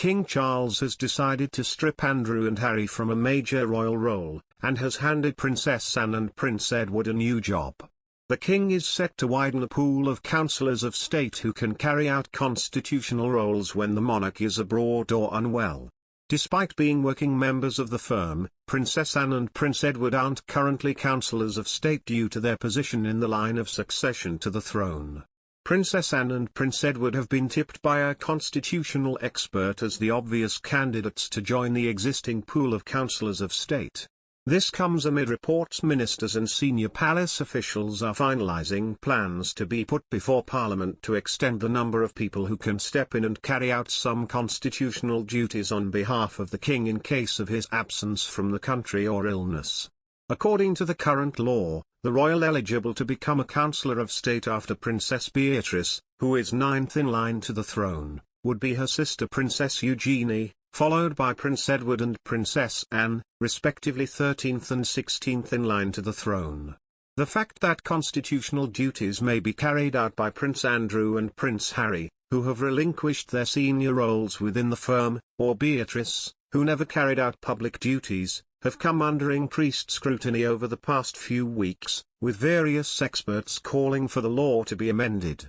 King Charles has decided to strip Andrew and Harry from a major royal role, and has handed Princess Anne and Prince Edward a new job. The king is set to widen the pool of councillors of state who can carry out constitutional roles when the monarch is abroad or unwell. Despite being working members of the firm, Princess Anne and Prince Edward aren't currently councillors of state due to their position in the line of succession to the throne. Princess Anne and Prince Edward have been tipped by a constitutional expert as the obvious candidates to join the existing pool of councillors of state. This comes amid reports ministers and senior palace officials are finalising plans to be put before Parliament to extend the number of people who can step in and carry out some constitutional duties on behalf of the king in case of his absence from the country or illness. According to the current law, the royal eligible to become a councillor of state after Princess Beatrice, who is ninth in line to the throne, would be her sister Princess Eugenie, followed by Prince Edward and Princess Anne, respectively 13th and 16th in line to the throne. The fact that constitutional duties may be carried out by Prince Andrew and Prince Harry, who have relinquished their senior roles within the firm, or Beatrice, who never carried out public duties, have come under increased scrutiny over the past few weeks, with various experts calling for the law to be amended.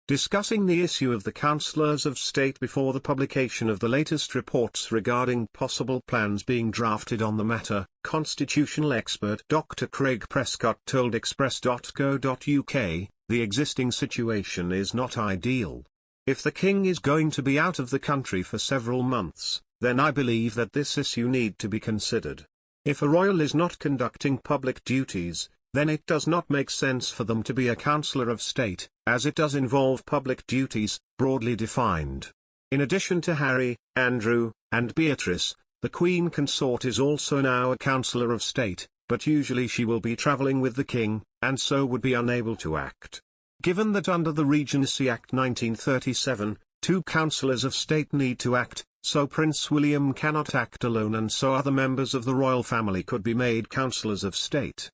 Discussing the issue of the councillors of state before the publication of the latest reports regarding possible plans being drafted on the matter, constitutional expert Dr. Craig Prescott told Express.co.uk, the existing situation is not ideal. If the king is going to be out of the country for several months, then I believe that this issue need to be considered. If a royal is not conducting public duties, then it does not make sense for them to be a councillor of state, as it does involve public duties, broadly defined. In addition to Harry, Andrew, and Beatrice, the Queen Consort is also now a councillor of state, but usually she will be travelling with the king, and so would be unable to act. Given that under the Regency Act 1937, 2 councillors of state need to act, so Prince William cannot act alone and so other members of the royal family could be made councillors of state.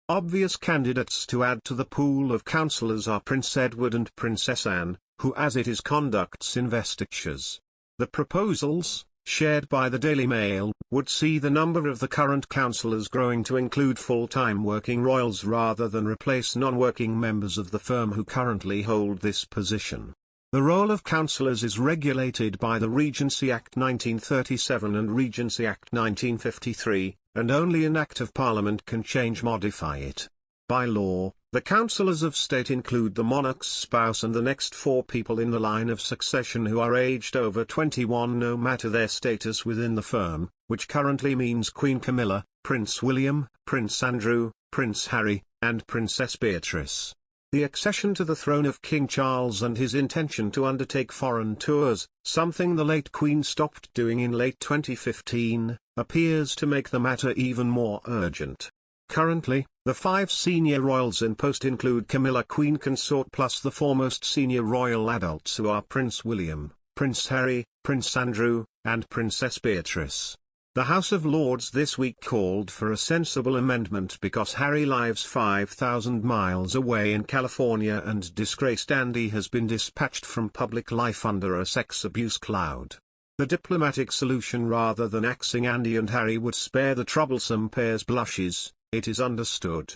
Obvious candidates to add to the pool of councillors are Prince Edward and Princess Anne, who as it is conducts investitures. The proposals, shared by the Daily Mail, would see the number of the current councillors growing to include full-time working royals rather than replace non-working members of the firm who currently hold this position. The role of councillors is regulated by the Regency Act 1937 and Regency Act 1953, and only an Act of Parliament can modify it. By law, the councillors of state include the monarch's spouse and the next 4 people in the line of succession who are aged over 21 no matter their status within the firm, which currently means Queen Camilla, Prince William, Prince Andrew, Prince Harry, and Princess Beatrice. The accession to the throne of King Charles and his intention to undertake foreign tours, something the late Queen stopped doing in late 2015, appears to make the matter even more urgent. Currently, the 5 senior royals in post include Camilla Queen Consort plus the foremost senior royal adults who are Prince William, Prince Harry, Prince Andrew, and Princess Beatrice. The House of Lords this week called for a sensible amendment because Harry lives 5,000 miles away in California and disgraced Andy has been dispatched from public life under a sex abuse cloud. The diplomatic solution rather than axing Andy and Harry would spare the troublesome pair's blushes, it is understood.